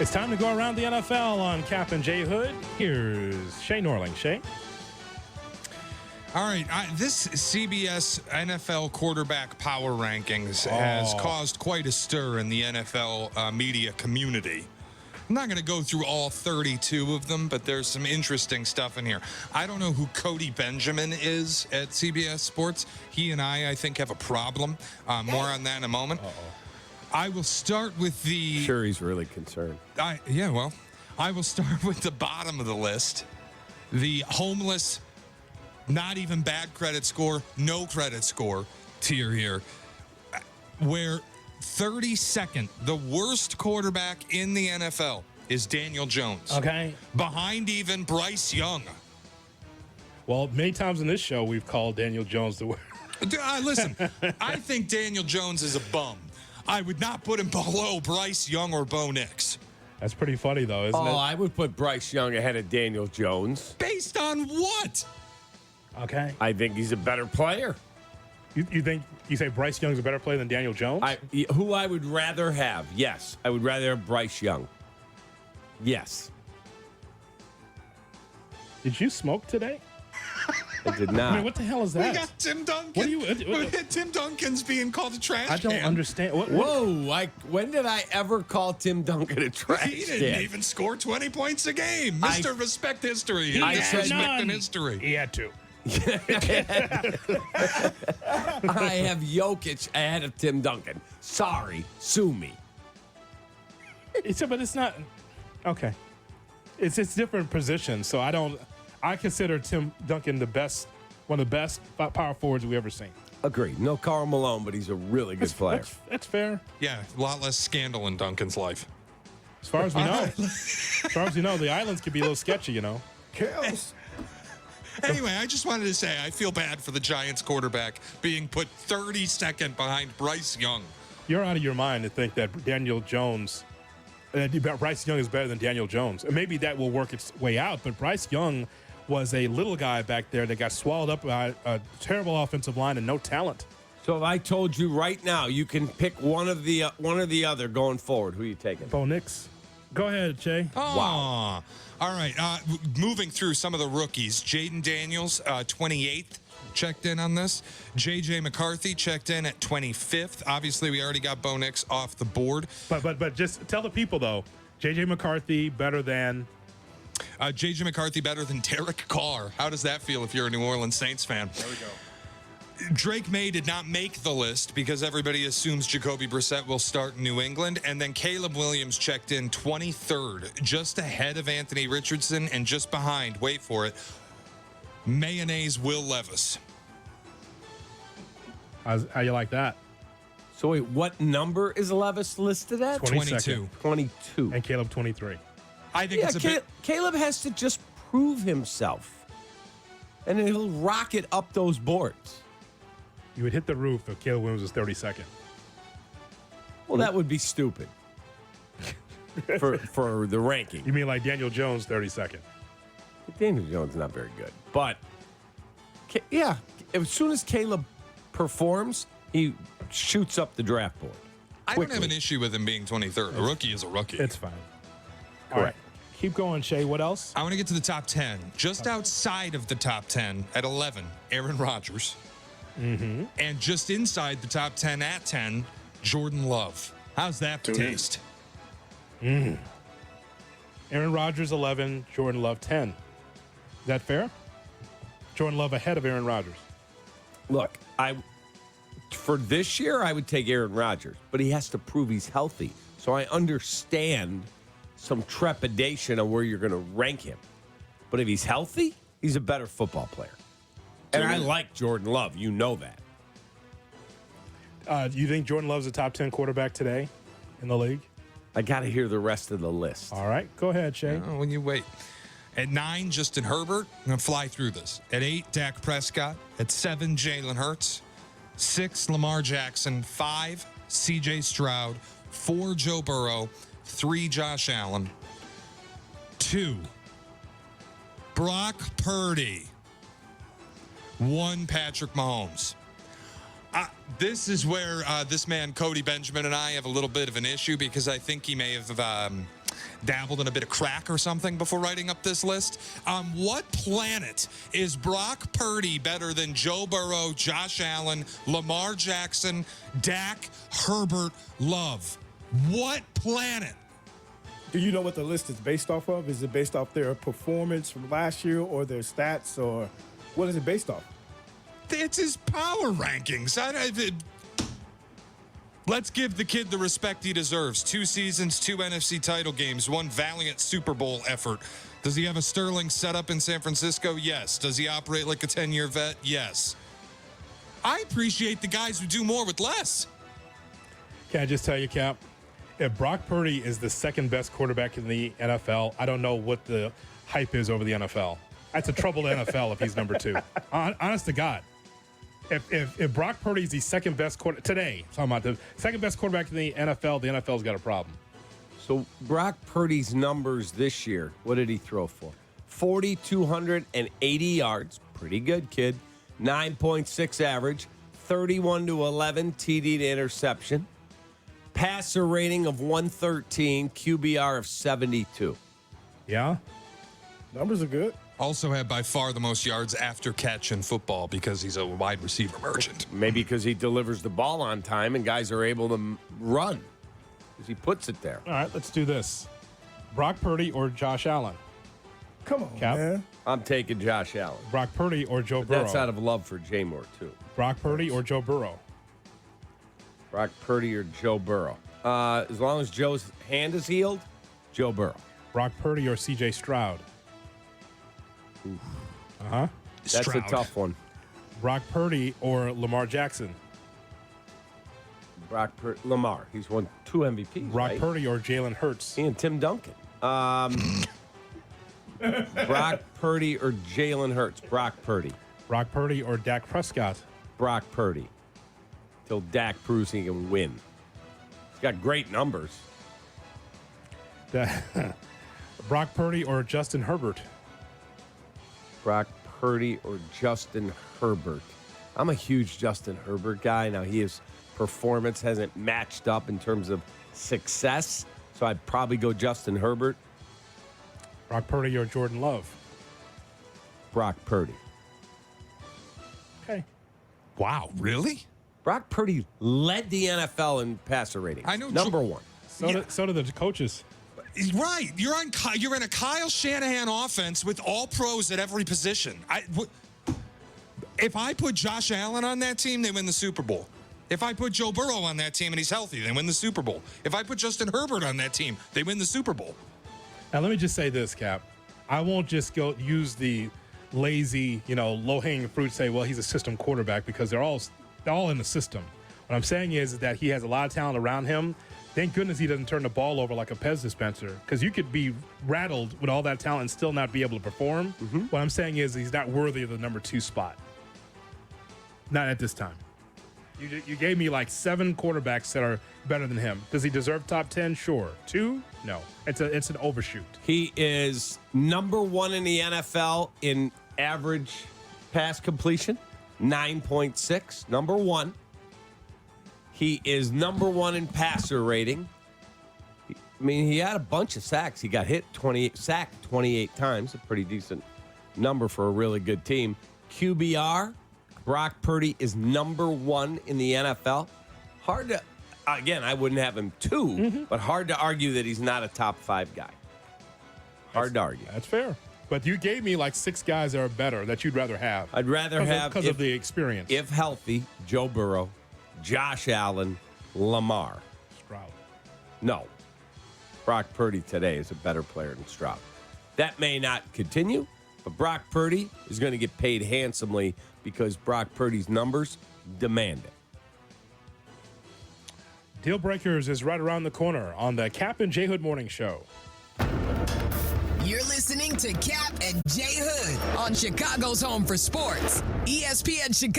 It's time to go around the NFL on Kap and Hood. Here's Shay Norling. Shay? All right, this CBS NFL quarterback power rankings has caused quite a stir in the NFL media community. I'm not going to go through all 32 of them, but there's some interesting stuff in here. I don't know who Cody Benjamin is at CBS Sports. He and I think, have a problem. More on that in a moment. I will start with the... I'm sure he's really concerned. I will start with the bottom of the list. The homeless, not even bad credit score, no credit score tier here, where 32nd, the worst quarterback in the NFL is Daniel Jones. Okay. Behind even Bryce Young. Well, many times in this show, we've called Daniel Jones the worst. Listen, I think Daniel Jones is a bum. I would not put him below Bryce Young or Bo Nix. That's pretty funny, though, isn't it? I would put Bryce Young ahead of Daniel Jones. Based on what? Okay. I think he's a better player. You say Bryce Young's a better player than Daniel Jones? Who I would rather have? Yes, I would rather have Bryce Young. Yes. Did you smoke today? I did not. I mean, what the hell is that? We got Tim Duncan. What are you? Tim Duncan's being called a trash can. I don't understand. Whoa! When did I ever call Tim Duncan a trash can? He didn't even score 20 points a game. Mr. Respect History. I said Respect in history. He had to. I have Jokic ahead of Tim Duncan. Sorry, sue me. But it's not. Okay. It's different positions, so I consider Tim Duncan one of the best power forwards we've ever seen. Agreed. No Karl Malone, but he's a really good player. That's fair. Yeah, a lot less scandal in Duncan's life. As far as we know. The islands could be a little sketchy, you know. Chaos. Anyway, I just wanted to say I feel bad for the Giants quarterback being put 32nd behind Bryce Young. You're out of your mind to think that Bryce Young is better than Daniel Jones. And maybe that will work its way out, but Bryce Young was a little guy back there that got swallowed up by a terrible offensive line and no talent. So if I told you right now you can pick one or the other going forward, who are you taking? Bo Nix. Go ahead, Jay. Wow. All right. Moving through some of the rookies. Jaden Daniels, 28th, checked in on this. J.J. McCarthy checked in at 25th. Obviously, we already got Bo Nix off the board. But just tell the people, though, J.J. McCarthy better than... J.J. McCarthy better than Derek Carr. How does that feel if you're a New Orleans Saints fan? There we go. Drake May did not make the list because everybody assumes Jacoby Brissett will start in New England. And then Caleb Williams checked in 23rd, just ahead of Anthony Richardson and just behind, wait for it, Mayonnaise Will Levis. How you like that? So wait, what number is Levis listed at? 22. 22. And Caleb 23. I think it's a bit... Caleb has to just prove himself. And then he'll rocket up those boards. You would hit the roof if Caleb Williams was 32nd. Well, that would be stupid for the ranking. You mean like Daniel Jones, 32nd? Daniel Jones is not very good. But, yeah, as soon as Caleb performs, he shoots up the draft board. I don't have an issue with him being 23rd. A rookie is a rookie. It's fine. All right. Keep going, Shay. What else? I want to get to the top 10. Just outside of the top 10 at 11, Aaron Rodgers. Mm-hmm. And just inside the top 10 at 10, Jordan Love. How's that taste? Aaron Rodgers, 11. Jordan Love, 10. Is that fair? Jordan Love ahead of Aaron Rodgers. Look, for this year, I would take Aaron Rodgers, but he has to prove he's healthy. So I understand some trepidation on where you're going to rank him. But if he's healthy, he's a better football player. And I like Jordan Love. You know that. Do you think Jordan Love's a top 10 quarterback today in the league? I got to hear the rest of the list. All right. Go ahead, Shay. When you wait. At 9, Justin Herbert. I'm going to fly through this. At 8, Dak Prescott. At 7, Jalen Hurts. 6, Lamar Jackson. 5, C.J. Stroud. 4, Joe Burrow. 3, Josh Allen. 2, Brock Purdy. 1, Patrick Mahomes. This is where this man, Cody Benjamin, and I have a little bit of an issue because I think he may have dabbled in a bit of crack or something before writing up this list. On what planet is Brock Purdy better than Joe Burrow, Josh Allen, Lamar Jackson, Dak, Herbert, Love? What planet? Do you know what the list is based off of? Is it based off their performance from last year or their stats, or what is it based off? It's his power rankings. Let's give the kid the respect he deserves. 2 seasons, 2 NFC title games, 1 valiant Super Bowl effort. Does he have a sterling setup in San Francisco? Yes. Does he operate like a 10-year vet? Yes. I appreciate the guys who do more with less. Can I just tell you, Cap? If Brock Purdy is the second best quarterback in the NFL, I don't know what the hype is over the NFL. That's a troubled NFL if he's number 2. Honest to God. If Brock Purdy is the second best quarterback today, talking about the second best quarterback in the NFL's got a problem. So Brock Purdy's numbers this year, what did he throw for? 4,280 yards. Pretty good, kid. 9.6 average. 31-11 TD to interception. Passer rating of 113. QBR of 72. Yeah? Numbers are good. Also had by far the most yards after catch in football because he's a wide receiver merchant. Maybe because he delivers the ball on time and guys are able to run because he puts it there. All right, let's do this. Brock Purdy or Josh Allen? Come on, Cap? man. I'm taking Josh Allen. Brock Purdy or Joe Burrow? That's out of love for J Moore, too. Brock Purdy or Joe Burrow? Brock Purdy or Joe Burrow. As long as Joe's hand is healed, Joe Burrow. Brock Purdy or C.J. Stroud? Uh-huh. That's Stroud. a tough one. Brock Purdy or Lamar Jackson? Lamar. He's won 2 MVPs. Brock right? Purdy or Jalen Hurts? He and Tim Duncan. Brock Purdy or Jalen Hurts? Brock Purdy. Brock Purdy or Dak Prescott? Brock Purdy. Till Dak proves he can win. He's got great numbers. Brock Purdy or Justin Herbert? Brock Purdy or Justin Herbert. I'm a huge Justin Herbert guy. Now, his performance hasn't matched up in terms of success, so I'd probably go Justin Herbert. Brock Purdy or Jordan Love? Brock Purdy. Okay. Wow, really? Brock Purdy led the NFL in passer rating. I know. Number 1. So did the coaches. Right. You're in a Kyle Shanahan offense with all pros at every position. If I put Josh Allen on that team, they win the Super Bowl. If I put Joe Burrow on that team and he's healthy, they win the Super Bowl. If I put Justin Herbert on that team, they win the Super Bowl. Now, let me just say this, Cap. I won't just go use the lazy, low-hanging fruit, say, well, he's a system quarterback, because they're all in the system. What I'm saying is that he has a lot of talent around him. Thank goodness he doesn't turn the ball over like a Pez dispenser, because you could be rattled with all that talent and still not be able to perform. What I'm saying is he's not worthy of the number 2 spot. Not at this time. You gave me like 7 quarterbacks that are better than him. Does he deserve top 10? Sure. 2? No. It's an overshoot. He is number 1 in the NFL in average pass completion, 9.6. Number 1. He is number 1 in passer rating. He had a bunch of sacks. He got sacked 28 times, a pretty decent number for a really good team. QBR, Brock Purdy is number 1 in the NFL. Hard to, again, I wouldn't have him 2, but hard to argue that he's not a top 5 guy. Hard to argue. That's fair. But you gave me like 6 guys that are better that you'd rather have. I'd rather have, because of the experience. if healthy, Joe Burrow, Josh Allen, Lamar. Stroud. No. Brock Purdy today is a better player than Stroud. That may not continue, but Brock Purdy is going to get paid handsomely because Brock Purdy's numbers demand it. Deal Breakers is right around the corner on the Kap and Hood Morning Show. You're listening to Kap and Hood on Chicago's home for sports, ESPN Chicago.